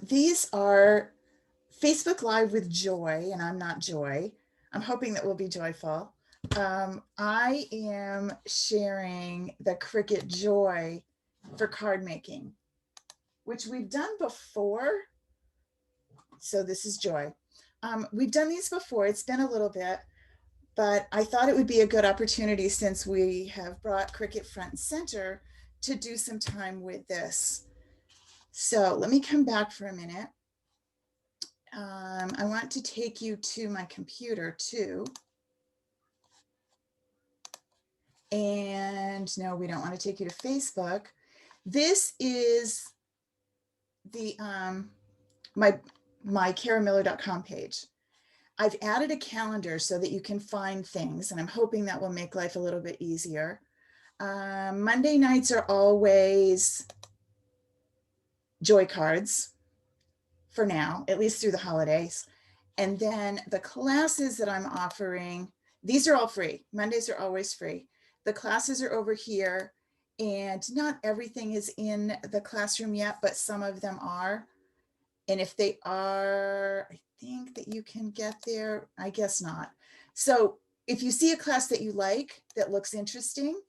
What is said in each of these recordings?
These are Facebook Live with Joy, and I'm not Joy. I'm hoping that we'll be joyful. I am sharing the Cricut Joy for card making, which we've done before. So this is Joy. We've done these before. It's been a little bit, but I thought it would be a good opportunity since we have brought Cricut front and center to do some time with this. So let me come back for a minute. I want to take you to my computer too. And no, we don't want to take you to Facebook. This is the my KaraMiller.com page. I've added a calendar so that you can find things, and I'm hoping that will make life a little bit easier. Monday nights are always Joy cards for now, at least through the holidays. And then the classes that I'm offering, these are all free. Mondays are always free. The classes are over here, and not everything is in the classroom yet, but some of them are. And if they are, I think that you can get there. I guess not. So if you see a class that you like, that looks interesting,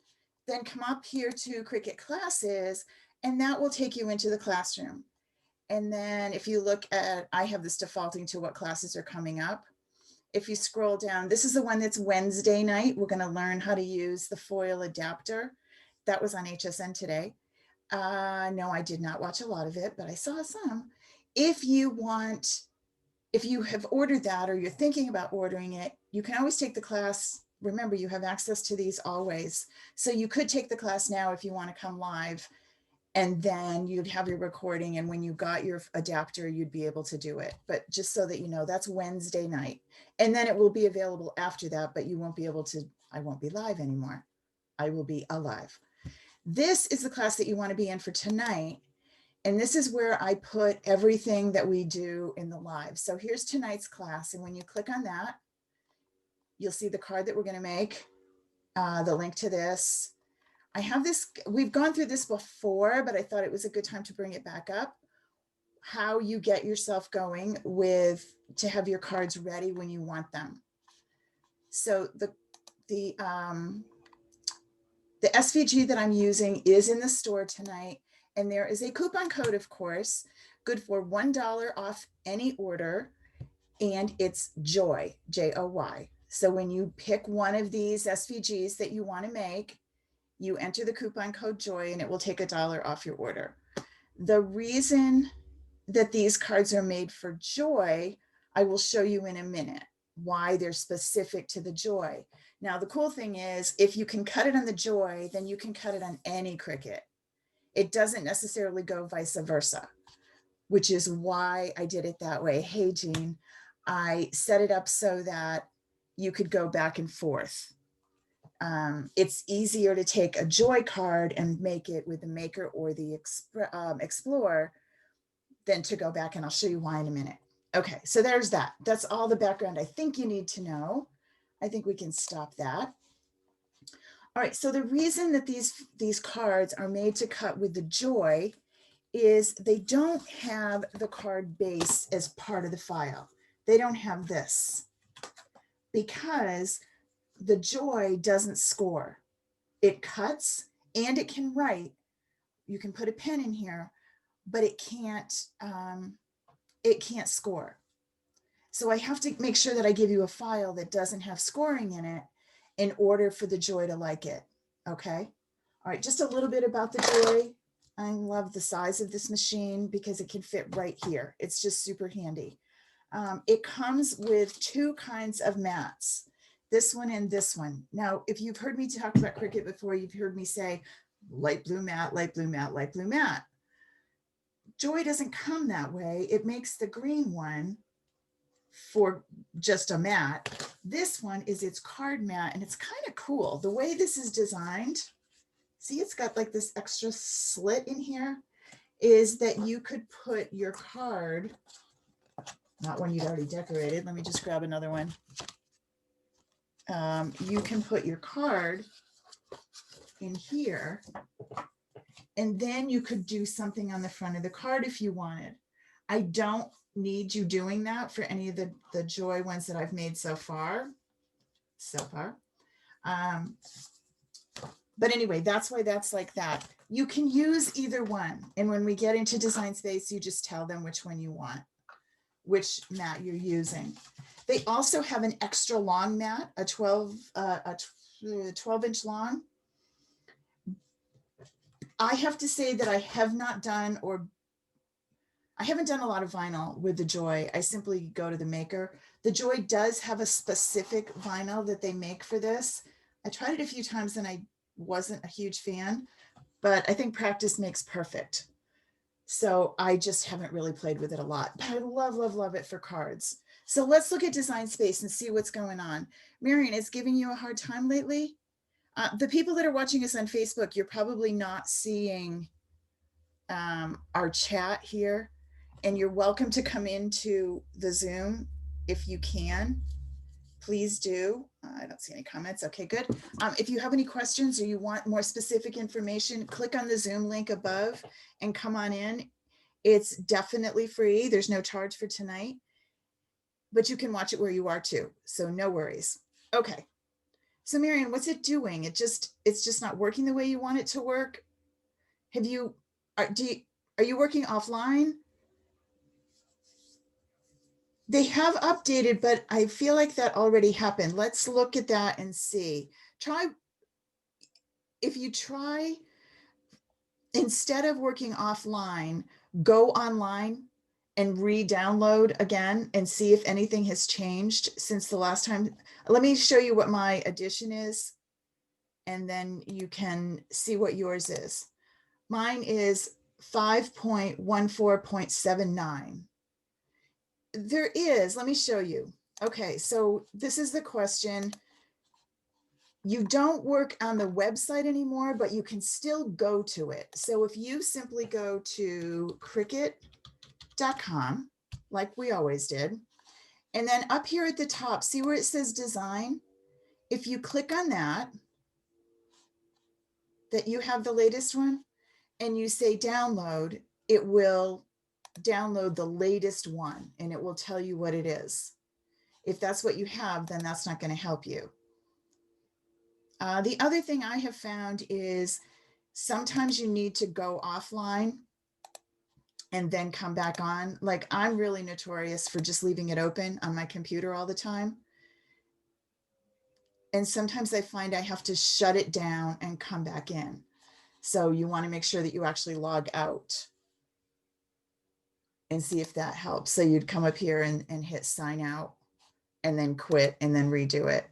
then come up here to Cricut Classes, and that will take you into the classroom. And then if you look at, I have this defaulting to what classes are coming up. If you scroll down, this is the one that's Wednesday night. We're going to learn how to use the foil adapter. That was on HSN today. No, I did not watch a lot of it, but I saw some. If you have ordered that or you're thinking about ordering it, you can always take the class. Remember, you have access to these always. So you could take the class now if you want to come live, and then you'd have your recording. And when you got your adapter, you'd be able to do it. But just so that you know, that's Wednesday night. And then it will be available after that, but you won't be able to, I won't be live anymore. I will be alive. This is the class that you want to be in for tonight. And this is where I put everything that we do in the live. So here's tonight's class. And when you click on that, you'll see the card that we're going to make, the link to this. I have this, we've gone through this before, but I thought it was a good time to bring it back up. How you get yourself going with, to have your cards ready when you want them. So the SVG that I'm using is in the store tonight. And there is a coupon code, of course, good for $1 off any order. And it's Joy, Joy. So when you pick one of these SVGs that you want to make, you enter the coupon code Joy and it will take $1 off your order. The reason that these cards are made for Joy, I will show you in a minute why they're specific to the Joy. Now, the cool thing is if you can cut it on the Joy, then you can cut it on any Cricut. It doesn't necessarily go vice versa, which is why I did it that way. Hey, Jean, I set it up so that you could go back and forth. It's easier to take a Joy card and make it with the Maker or the Explorer than to go back, and I'll show you why in a minute. Okay, so there's that. That's all the background I think you need to know. I think we can stop that. All right, so the reason that these cards are made to cut with the Joy is they don't have the card base as part of the file. They don't have this because the Joy doesn't score. It cuts and it can write. You can put a pen in here, but it can't score. So I have to make sure that I give you a file that doesn't have scoring in it in order for the Joy to like it. Okay. All right. Just a little bit about the Joy. I love the size of this machine because it can fit right here. It's just super handy. It comes with two kinds of mats, this one and this one. Now, if you've heard me talk about Cricut before, you've heard me say light blue mat, light blue mat, light blue mat. Joy doesn't come that way. It makes the green one for just a mat. This one is its card mat, and it's kind of cool. The way this is designed, see, it's got like this extra slit in here, is that you could put your card, not one you'd already decorated. Let me just grab another one. You can put your card in here, and then you could do something on the front of the card if you wanted. I don't need you doing that for any of the joy ones that I've made so far. But anyway, that's why that's like that. You can use either one. And when we get into Design Space, you just tell them which one you want, which mat you're using. They also have an extra long mat, a 12-inch long. I have to say that I haven't done a lot of vinyl with the Joy. I simply go to the maker. The Joy does have a specific vinyl that they make for this. I tried it a few times and I wasn't a huge fan, but I think practice makes perfect. So I just haven't really played with it a lot, but I love, love, love it for cards. So let's look at Design Space and see what's going on. Marion, is giving you a hard time lately? The people that are watching us on Facebook, you're probably not seeing our chat here, and you're welcome to come into the Zoom if you can. Please do. I don't see any comments. Okay, good. If you have any questions or you want more specific information, click on the Zoom link above and come on in. It's definitely free. There's no charge for tonight, but you can watch it where you are too. So no worries. Okay. So Marion, what's it doing? It's just not working the way you want it to work. Are you working offline? They have updated, but I feel like that already happened. Let's look at that and see. If you try, instead of working offline, go online and re-download again and see if anything has changed since the last time. Let me show you what my edition is, and then you can see what yours is. Mine is 5.14.79. There is, let me show you. Okay, so this is the question. You don't work on the website anymore, but you can still go to it. So if you simply go to Cricut.com, like we always did, and then up here at the top, see where it says design? If you click on that you have the latest one, and you say download, it will download the latest one and it will tell you what it is. If that's what you have, then that's not going to help you. The other thing I have found is sometimes you need to go offline and then come back on. Like, I'm really notorious for just leaving it open on my computer all the time. And sometimes I find I have to shut it down and come back in. So you want to make sure that you actually log out and see if that helps. So you'd come up here and hit sign out and then quit and then redo it.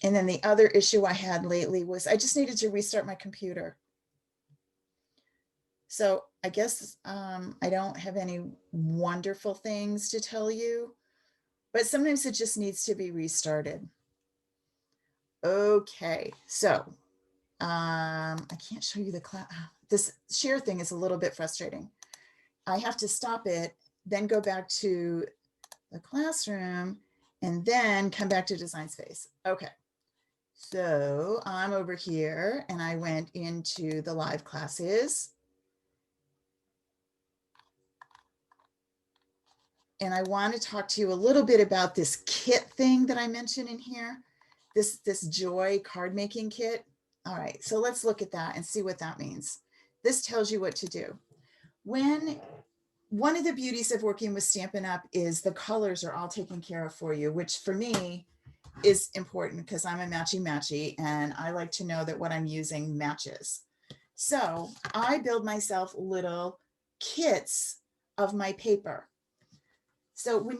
And then the other issue I had lately was I just needed to restart my computer. So I guess I don't have any wonderful things to tell you, but sometimes it just needs to be restarted. Okay, so I can't show you the class. This share thing is a little bit frustrating. I have to stop it, then go back to the classroom, and then come back to Design Space. Okay, so I'm over here and I went into the live classes. And I want to talk to you a little bit about this kit thing that I mentioned in here, this Joy card making kit. All right, so let's look at that and see what that means. This tells you what to do. One of the beauties of working with Stampin' Up! Is the colors are all taken care of for you, which for me is important because I'm a matchy and I like to know that what I'm using matches. So I build myself little kits of my paper. So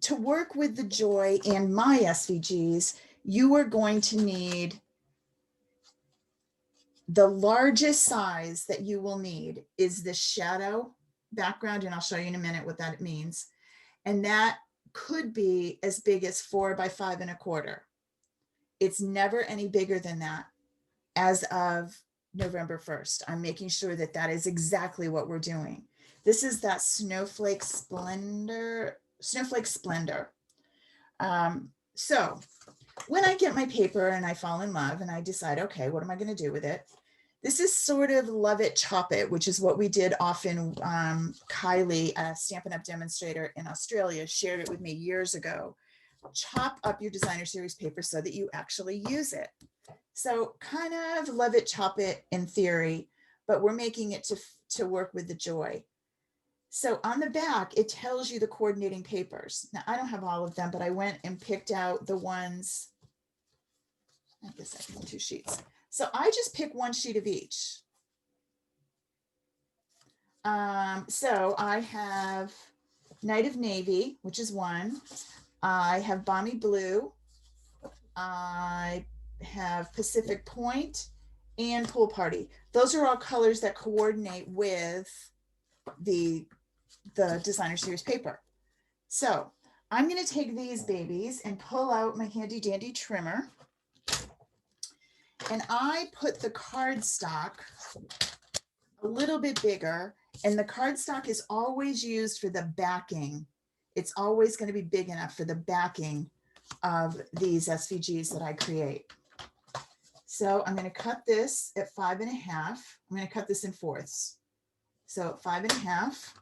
to work with the Joy and my SVGs, you are going to need the largest size that you will need is the shadow background, and I'll show you in a minute what that means. And that could be as big as 4 by 5 1/4. It's never any bigger than that as of November 1st. I'm making sure that that is exactly what we're doing. This is that Snowflake Splendor. So when I get my paper and I fall in love and I decide, okay, what am I going to do with it? This is sort of love it, chop it, which is what we did often. Kylie, a Stampin' Up! Demonstrator in Australia, shared it with me years ago. Chop up your designer series paper so that you actually use it. So kind of love it, chop it in theory, but we're making it to work with the joy. So on the back, it tells you the coordinating papers. Now, I don't have all of them, but I went and picked out the ones. I guess I have 2 sheets. So I just pick 1 sheet of each. So I have Night of Navy, which is 1. I have Balmy Blue. I have Pacific Point and Pool Party. Those are all colors that coordinate with the designer series paper. So I'm going to take these babies and pull out my handy dandy trimmer. And I put the cardstock a little bit bigger, and the cardstock is always used for the backing. It's always going to be big enough for the backing of these SVGs that I create. So I'm going to cut this at 5 1/2. I'm going to cut this in 4ths. So 5 1/2.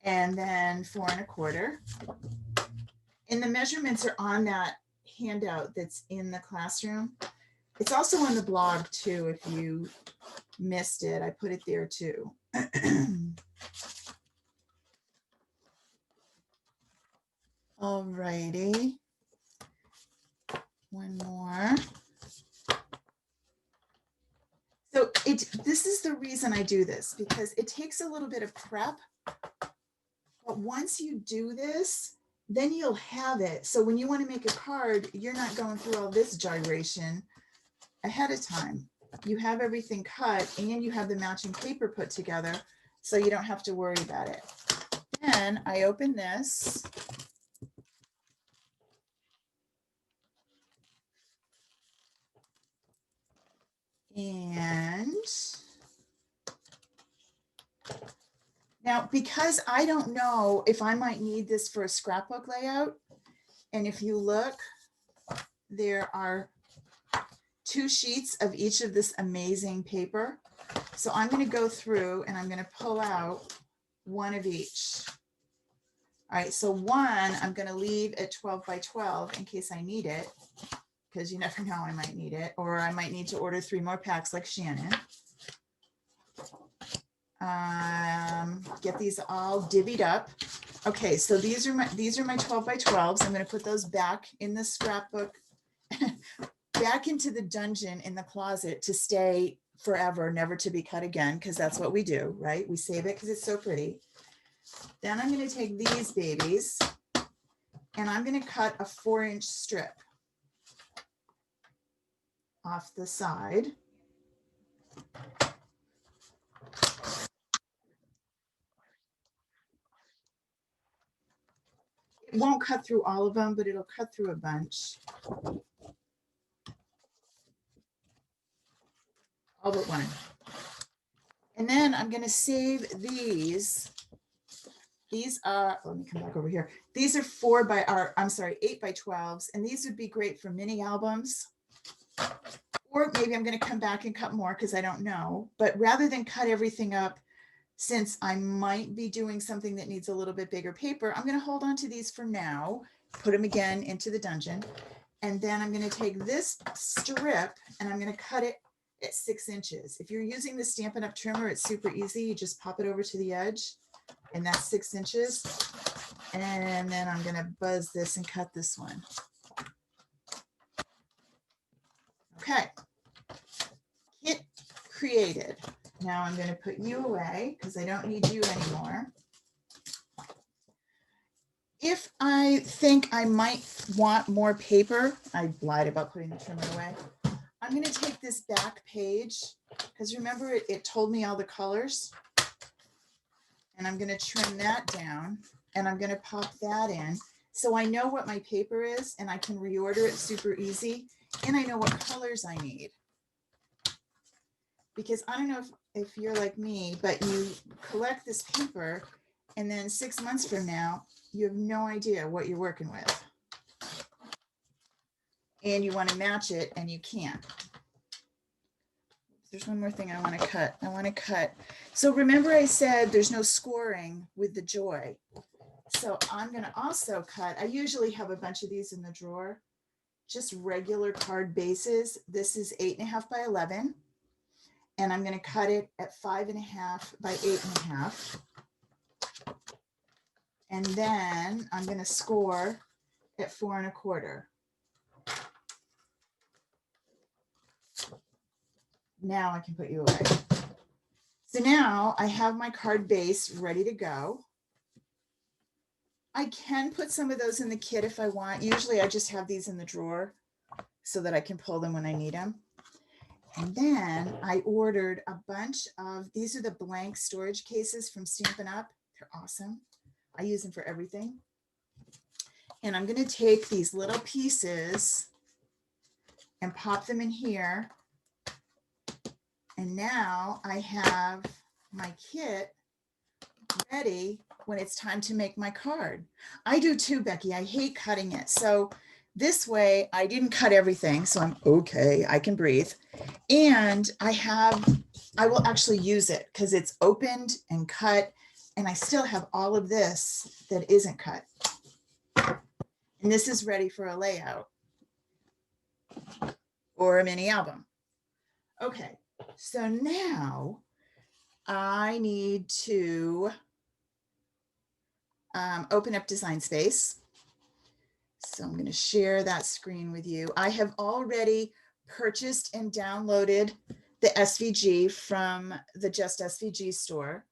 And then 4 1/4. And the measurements are on that handout that's in the classroom. It's also on the blog too. If you missed it, I put it there too. All righty. One more. So this is the reason I do this, because it takes a little bit of prep. But once you do this, then you'll have it. So when you want to make a card, you're not going through all this gyration ahead of time. You have everything cut and you have the matching paper put together, so you don't have to worry about it. Then I open this. And now, because I don't know if I might need this for a scrapbook layout, and if you look, there are 2 sheets of each of this amazing paper. So I'm going to go through and I'm going to pull out 1 of each. All right, so 1 I'm going to leave at 12 by 12 in case I need it, because you never know, I might need it, or I might need to order 3 more packs like Shannon. Get these all divvied up. Okay, so these are my 12 by 12s. I'm going to put those back in the scrapbook, back into the dungeon in the closet to stay forever, never to be cut again, because that's what we do, right? We save it because it's so pretty. Then I'm going to take these babies and I'm going to cut a 4-inch strip off the side. It won't cut through all of them, but it'll cut through a bunch. All but 1. And then I'm going to save these. These are, let me come back over here. These are 8 by 12s. And these would be great for mini albums. Or maybe I'm going to come back and cut more because I don't know. But rather than cut everything up, since I might be doing something that needs a little bit bigger paper, I'm going to hold on to these for now, put them again into the dungeon. And then I'm going to take this strip and I'm going to cut it at 6 inches. If you're using the Stampin' Up! Trimmer, it's super easy. You just pop it over to the edge, and that's 6 inches. And then I'm going to buzz this and cut this one. Okay. Kit created. Now I'm going to put you away because I don't need you anymore. If I think I might want more paper, I lied about putting the trimmer away. I'm going to take this back page, because remember it told me all the colors, and I'm going to trim that down, and I'm going to pop that in. So I know what my paper is, and I can reorder it super easy, and I know what colors I need. Because I don't know if you're like me, but you collect this paper, and then 6 months from now, you have no idea what you're working with. and you want to match it and you can't. There's one more thing I want to cut. So remember I said there's no scoring with the Joy. So I'm going to also cut, I usually have a bunch of these in the drawer, just regular card bases. This is 8.5 by 11. And I'm going to cut it at 5.5 by 8.5. And then I'm going to score at 4.25. Now I can put you away. So now I have my card base ready to go. I can put some of those in the kit if I want. Usually I just have these in the drawer so that I can pull them when I need them. And then I ordered a bunch of, these are the blank storage cases from Stampin' Up. They're awesome. I use them for everything. And I'm going to take these little pieces and pop them in here. And now I have my kit ready when it's time to make my card. I do too, Becky. I hate cutting it. So this way I didn't cut everything. So I'm okay. I can breathe. And I will actually use it because it's opened and cut. And I still have all of this that isn't cut. And this is ready for a layout or a mini album. Okay. So now I need to open up Design Space. So I'm going to share that screen with you. I have already purchased and downloaded the SVG from the Just SVG store.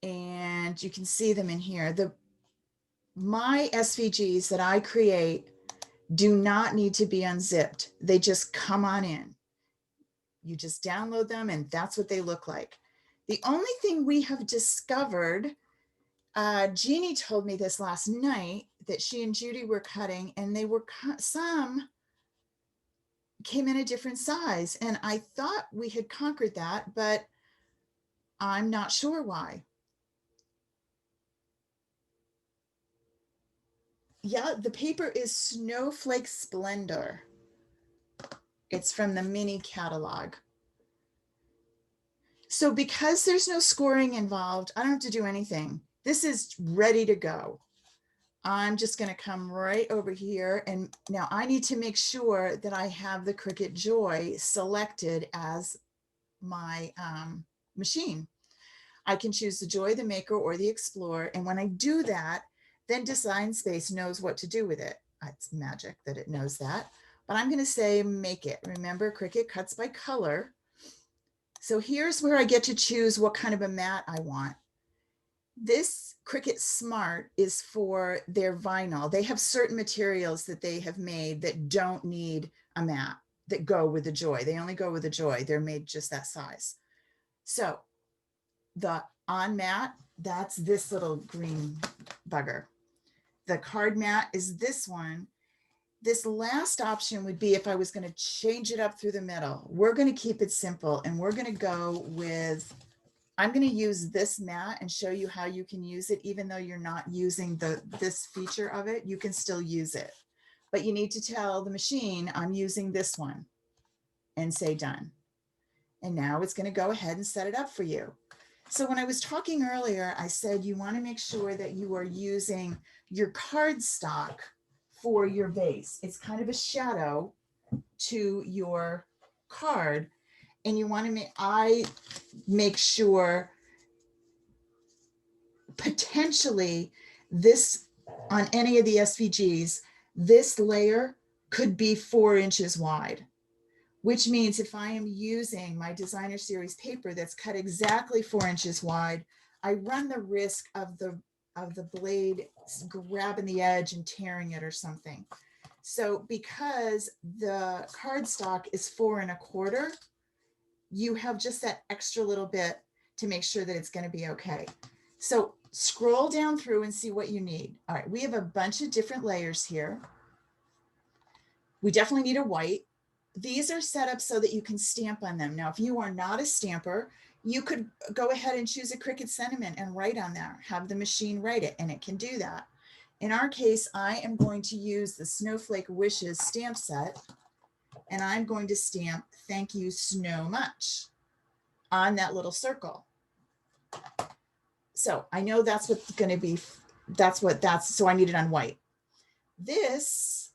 And you can see them in here. My SVGs that I create do not need to be unzipped. They just come on in. You just download them and that's what they look like. The only thing we have discovered, Jeannie told me this last night, that she and Judy were cutting and they were, some came in a different size. And I thought we had conquered that, but I'm not sure why. Yeah, the paper is Snowflake Splendor. It's from the mini catalog. So because there's no scoring involved, I don't have to do anything. This is ready to go. I'm just going to come right over here. And now I need to make sure that I have the Cricut Joy selected as my machine. I can choose the Joy, the Maker, or the Explorer. And when I do that, then Design Space knows what to do with it. It's magic that it knows that. But I'm going to say make it. Remember, Cricut cuts by color. So here's where I get to choose what kind of a mat I want. This Cricut Smart is for their vinyl. They have certain materials that they have made that don't need a mat, that go with the Joy. They only go with the Joy. They're made just that size. So the on mat, that's this little green bugger. The card mat is this one. This last option would be if I was going to change it up through the middle. We're going to keep it simple and we're going to go with, I'm going to use this mat and show you how you can use it. Even though you're not using this feature of it, you can still use it. But you need to tell the machine, I'm using this one, and say done. And now it's going to go ahead and set it up for you. So when I was talking earlier, I said you want to make sure that you are using your cardstock for your base. It's kind of a shadow to your card. And you want to I make sure potentially this, on any of the SVGs, this layer could be 4 inches wide, which means if I am using my Designer Series paper that's cut exactly 4 inches wide, I run the risk of the blade grabbing the edge and tearing it or something. So because the cardstock is 4 1/4, you have just that extra little bit to make sure that it's going to be okay. So scroll down through and see what you need. All right, we have a bunch of different layers here. We definitely need a white. These are set up so that you can stamp on them. Now, if you are not a stamper, you could go ahead and choose a Cricut sentiment and write on there, have the machine write it, and it can do that. In our case, I am going to use the Snowflake Wishes stamp set, and I'm going to stamp "Thank you so much" on that little circle. So I know that's what's going to be, so I need it on white. This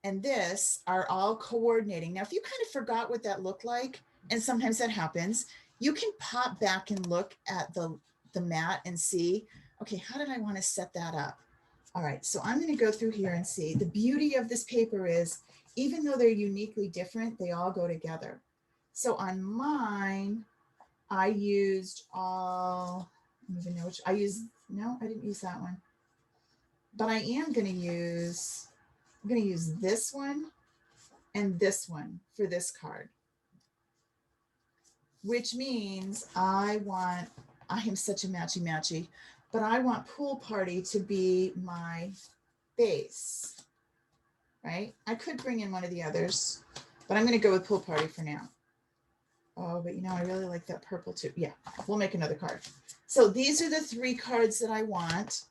and this are all coordinating. Now, if you kind of forgot what that looked like, and sometimes that happens, you can pop back and look at the mat and see, okay, how did I want to set that up? All right, so I'm going to go through here and see. The beauty of this paper is, even though they're uniquely different, they all go together. So on mine, I used all, I don't even know which, I used, no, I didn't use that one. But I am going to use, I'm going to use this one and this one for this card. Which means I am such a matchy-matchy, but I want Pool Party to be my base, right? I could bring in one of the others, but I'm going to go with Pool Party for now. Oh, but you know, I really like that purple too. Yeah, we'll make another card. So these are the 3 cards that I want,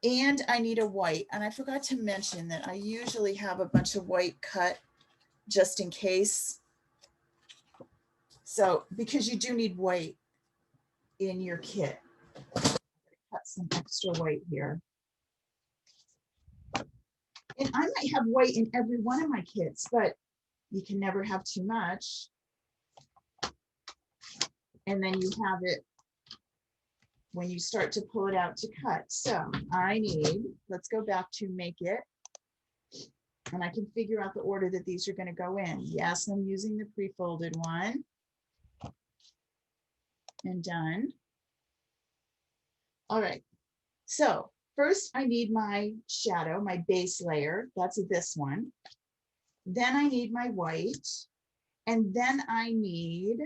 and I need a white. And I forgot to mention that I usually have a bunch of white cut just in case. So, because you do need white in your kit. Cut some extra white here. And I might have white in every one of my kits, but you can never have too much. And then you have it when you start to pull it out to cut. So I need, let's go back to make it. And I can figure out the order that these are going to go in. Yes, I'm using the pre-folded one. And done. All right. So first I need my shadow, my base layer. That's this one. Then I need my white. And then I need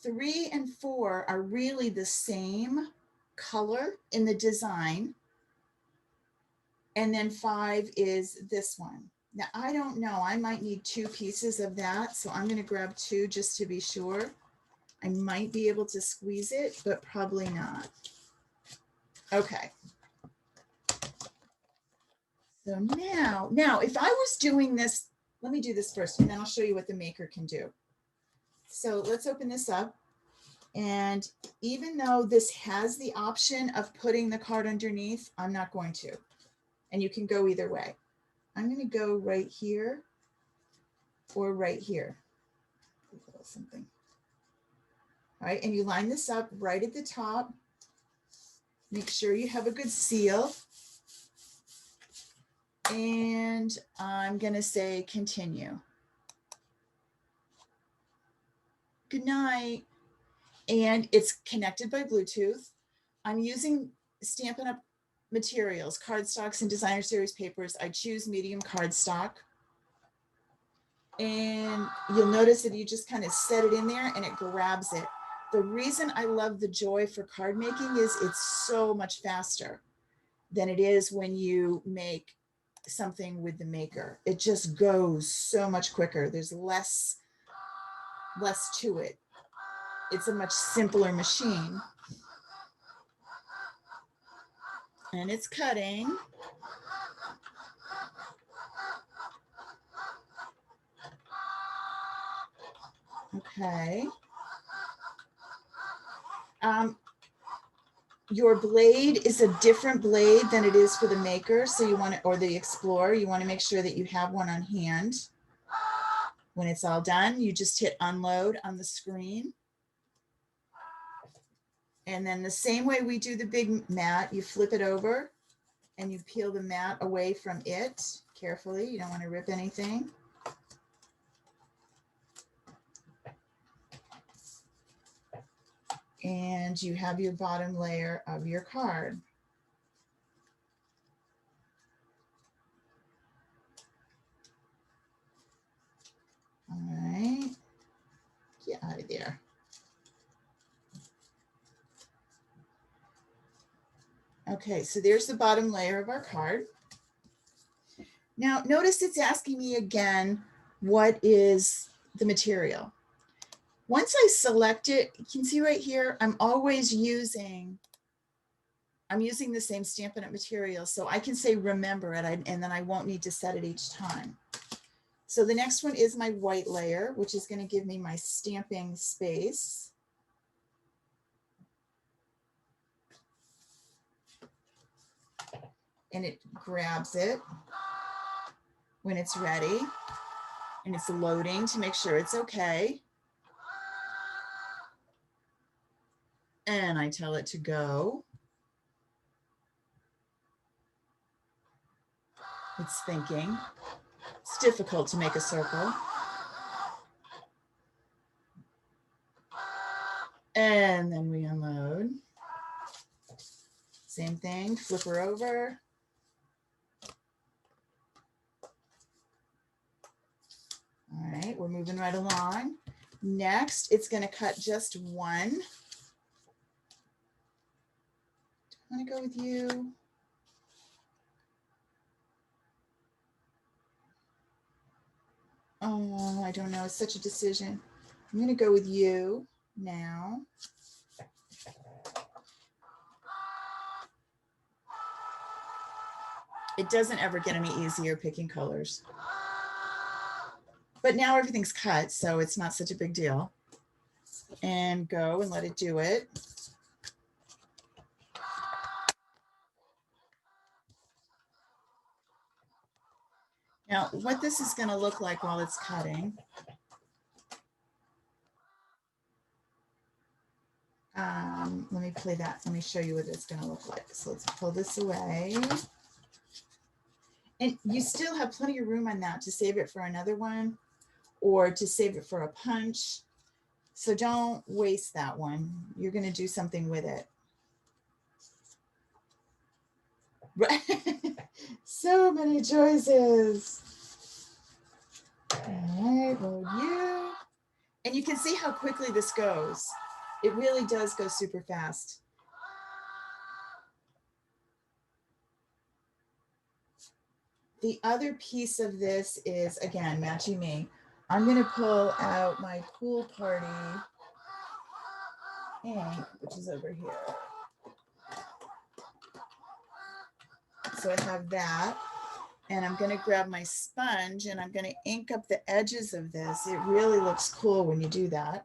3 and 4 are really the same color in the design. And then 5 is this one. Now, I don't know, I might need 2 pieces of that. So I'm going to grab 2 just to be sure. I might be able to squeeze it, but probably not. Okay. So now if I was doing this, let me do this first, and then I'll show you what the maker can do. So let's open this up. And even though this has the option of putting the card underneath, I'm not going to. And you can go either way. I'm going to go right here or right here. Something. All right, and you line this up right at the top. Make sure you have a good seal. And I'm going to say continue. Good night. And it's connected by Bluetooth. I'm using Stampin' Up! Materials, cardstocks and designer series papers. I choose medium cardstock. And you'll notice that you just kind of set it in there and it grabs it. The reason I love the Joy for card making is it's so much faster than it is when you make something with the maker. It just goes so much quicker. There's less to it. It's a much simpler machine. And it's cutting. Okay. Your blade is a different blade than it is for the maker. So you want to, or the Explorer, you want to make sure that you have one on hand. When it's all done, you just hit unload on the screen. And then the same way we do the big mat, you flip it over and you peel the mat away from it carefully. You don't want to rip anything. And you have your bottom layer of your card. All right, get out of there. Okay, so there's the bottom layer of our card. Now, notice it's asking me again, what is the material? Once I select it, you can see right here, I'm always using I'm using the same Stampin' Up! Material, so I can say remember it, and then I won't need to set it each time. So the next one is my white layer, which is going to give me my stamping space. And it grabs it when it's ready, and it's loading to make sure it's okay. And I tell it to go. It's thinking. It's difficult to make a circle. And then we unload. Same thing, flip her over. All right, we're moving right along. Next, it's going to cut just one. I'm going to go with you. Oh, I don't know. It's such a decision. I'm going to go with you now. It doesn't ever get any easier picking colors. But now everything's cut, so it's not such a big deal. And go and let it do it. Now, what this is going to look like while it's cutting. Let me play that. Let me show you what it's going to look like. So let's pull this away. And you still have plenty of room on that to save it for another one or to save it for a punch. So don't waste that one. You're going to do something with it. Right. So many choices. All right, well, you. And you can see how quickly this goes. It really does go super fast. The other piece of this is, again, matching me. I'm going to pull out my pool party ink, which is over here. So I have that. And I'm going to grab my sponge and I'm going to ink up the edges of this. It really looks cool when you do that.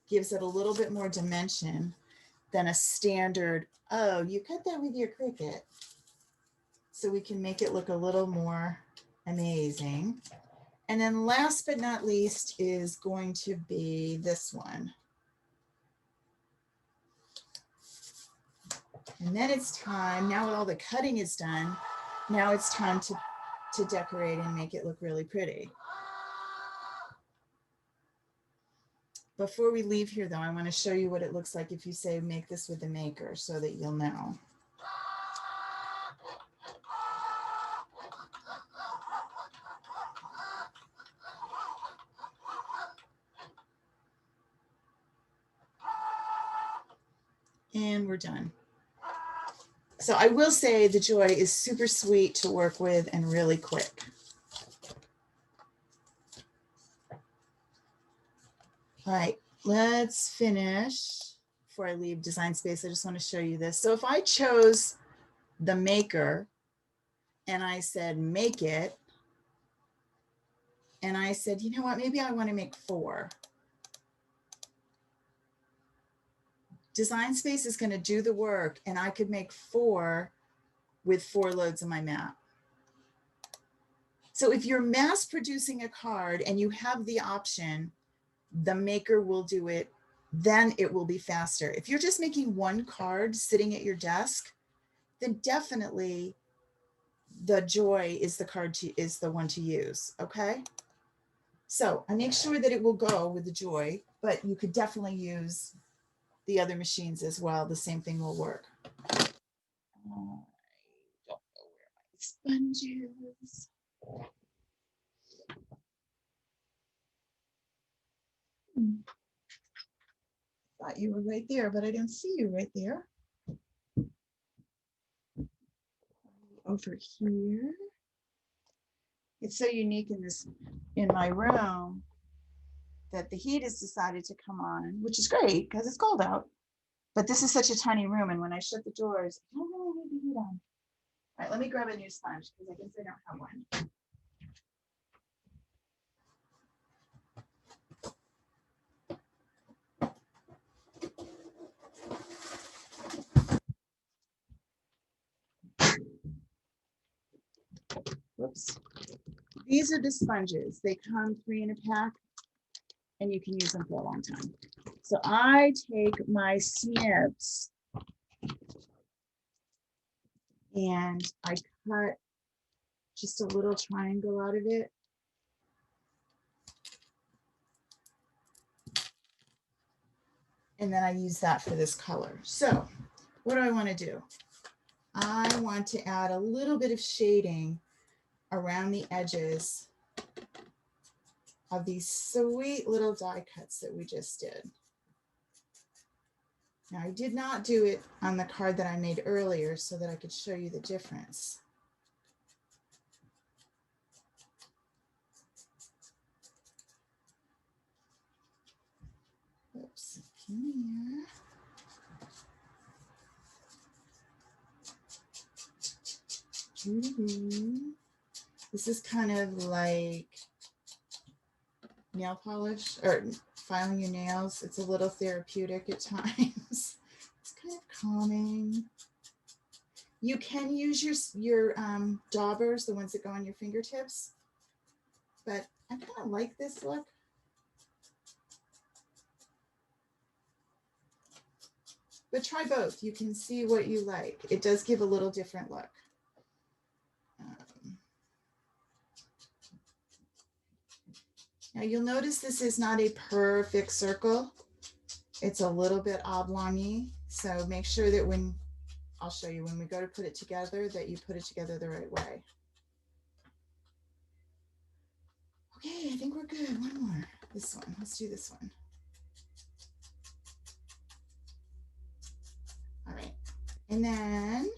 Gives it a little bit more dimension than a standard, oh, you cut that with your Cricut. So we can make it look a little more amazing. And then last but not least is going to be this one. And then it's time, now all the cutting is done, now it's time to decorate and make it look really pretty. Before we leave here though, I want to show you what it looks like if you say make this with the maker so that you'll know. And we're done. So I will say the Joy is super sweet to work with and really quick. All right, let's finish. Before I leave Design Space, I just want to show you this. So if I chose the maker and I said make it, and I said, you know what, maybe I want to make 4. Design Space is going to do the work and I could make 4 with 4 loads of my map. So if you're mass producing a card and you have the option, the maker will do it, then it will be faster. If you're just making 1 card sitting at your desk, then definitely the Joy is the one to use, okay? So I make sure that it will go with the Joy, but you could definitely use the other machines as well. The same thing will work. I don't know where my sponge is. Thought you were right there, but I don't see you right there. Over here. It's so unique in my room that the heat has decided to come on, which is great because it's cold out. But this is such a tiny room, and when I shut the doors, I don't really need the heat on. All right, let me grab a new sponge because I guess I don't have one. Whoops. These are the sponges. They come 3 in a pack, and you can use them for a long time. So I take my snips and I cut just a little triangle out of it. And then I use that for this color. So what do I want to do? I want to add a little bit of shading around the edges of these sweet little die cuts that we just did. Now I did not do it on the card that I made earlier so that I could show you the difference. Oops, come here. This is kind of like nail polish or filing your nails. It's a little therapeutic at times. It's kind of calming. You can use your daubers, the ones that go on your fingertips, but I kind of like this look. But try both. You can see what you like. It does give a little different look. Now you'll notice this is not a perfect circle. It's a little bit oblong-y. So make sure that when, I'll show you when we go to put it together, that you put it together the right way. Okay, I think we're good. One more. This one. Let's do this one. All right. And then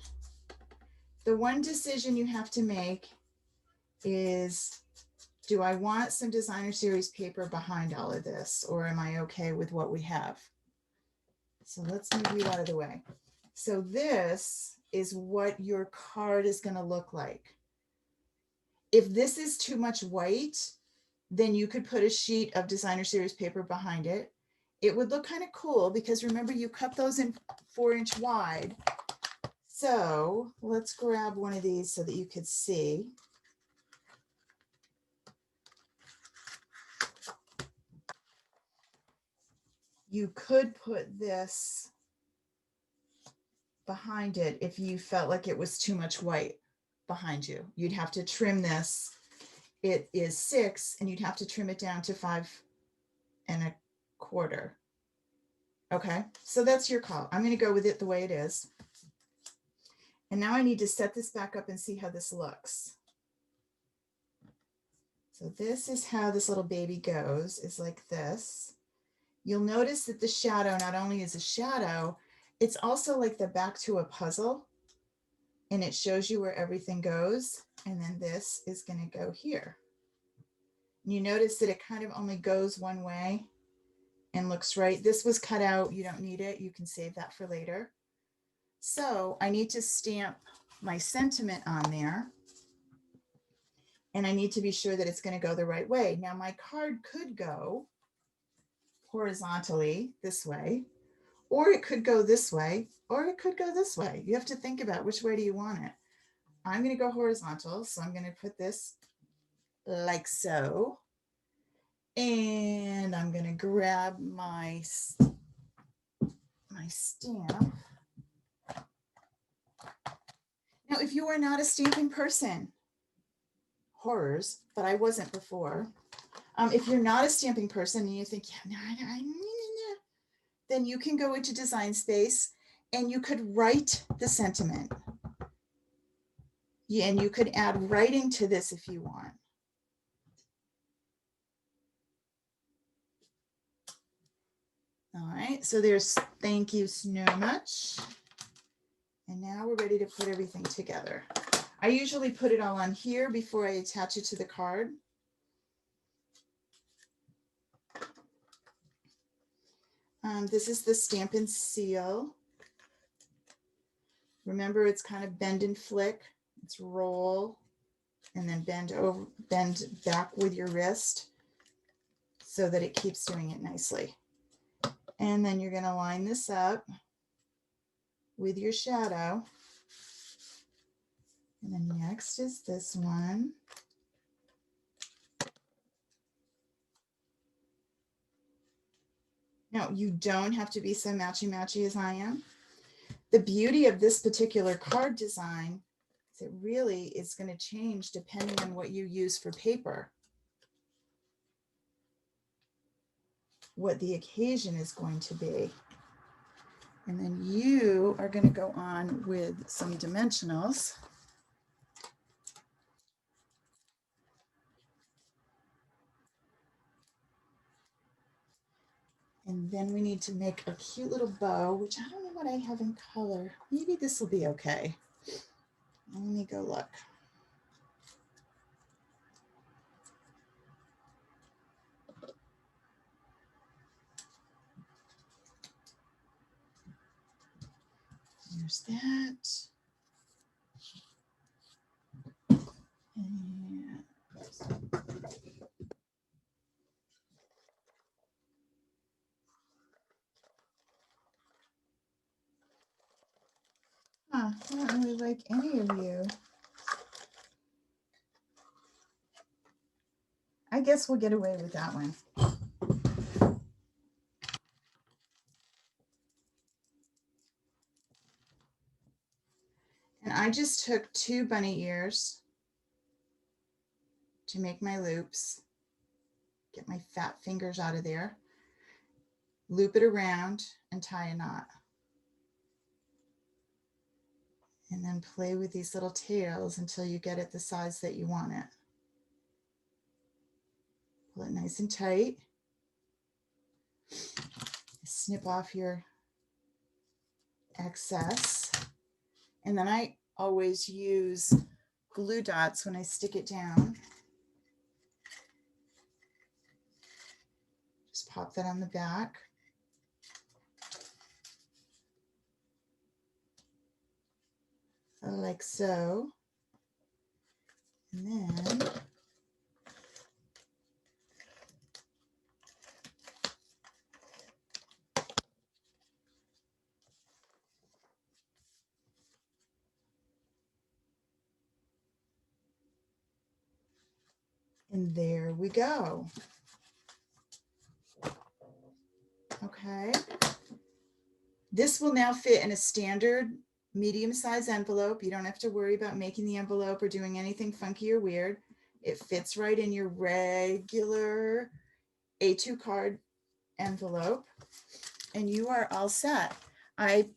the one decision you have to make is, do I want some designer series paper behind all of this, or am I okay with what we have? So let's move you out of the way. So this is what your card is going to look like. If this is too much white, then you could put a sheet of designer series paper behind it. It would look kind of cool because remember you cut those in 4-inch wide. So let's grab one of these so that you could see. You could put this behind it if you felt like it was too much white behind you. You'd have to trim this. It is 6 and you'd have to trim it down to 5 1/4. Okay, so that's your call. I'm going to go with it the way it is. And now I need to set this back up and see how this looks. So this is how this little baby goes, is like this. You'll notice that the shadow not only is a shadow, it's also like the back to a puzzle. And it shows you where everything goes. And then this is going to go here. And you notice that it kind of only goes one way and looks right. This was cut out. You don't need it. You can save that for later. So I need to stamp my sentiment on there. And I need to be sure that it's going to go the right way. Now my card could go horizontally this way, or it could go this way, or it could go this way. You have to think about which way do you want it. I'm going to go horizontal. So I'm going to put this like so. And I'm going to grab my stamp. Now, if you are not a stamping person, horrors, but I wasn't before. If you're not a stamping person and you think, yeah, then you can go into Design Space and you could write the sentiment. Yeah, and you could add writing to this if you want. All right, so there's thank you so much. And now we're ready to put everything together. I usually put it all on here before I attach it to the card. This is the Stampin' Seal. Remember, it's kind of bend and flick. It's roll and then bend back with your wrist so that it keeps doing it nicely. And then you're going to line this up with your shadow. And then next is this one. Now, you don't have to be so matchy-matchy as I am. The beauty of this particular card design is it really is going to change depending on what you use for paper, what the occasion is going to be. And then you are going to go on with some dimensionals. And then we need to make a cute little bow, which I don't know what I have in color. Maybe this will be okay. Let me go look. There's that. And I don't really like any of you. I guess we'll get away with that one. And I just took 2 bunny ears to make my loops. Get my fat fingers out of there. Loop it around and tie a knot. And then play with these little tails until you get it the size that you want it. Pull it nice and tight. Snip off your excess. And then I always use glue dots when I stick it down. Just pop that on the back. Like so. And then there we go. Okay. This will now fit in a standard medium-sized envelope. You don't have to worry about making the envelope or doing anything funky or weird. It fits right in your regular A2 card envelope, and you are all set. I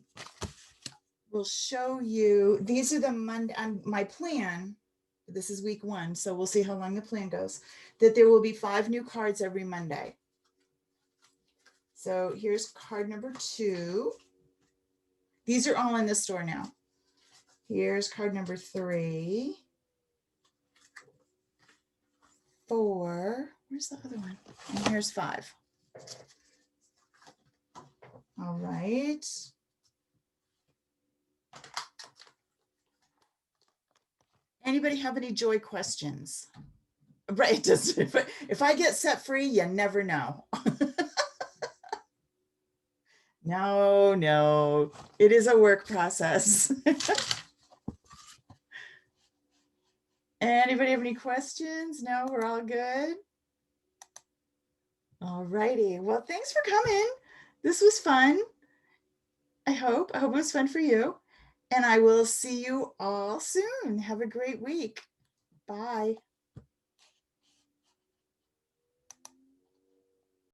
will show you, these are the Monday, my plan, this is week 1, so we'll see how long the plan goes, that there will be 5 new cards every Monday. So here's card number 2. These are all in the store now. Here's card number 3, 4, where's the other one? And here's 5. All right. Anybody have any joy questions? Right, it does. If I get set free, you never know. No, it is a work process. Anybody have any questions? No, we're all good. All righty. Well, thanks for coming. This was fun. I hope it was fun for you. And I will see you all soon. Have a great week. Bye.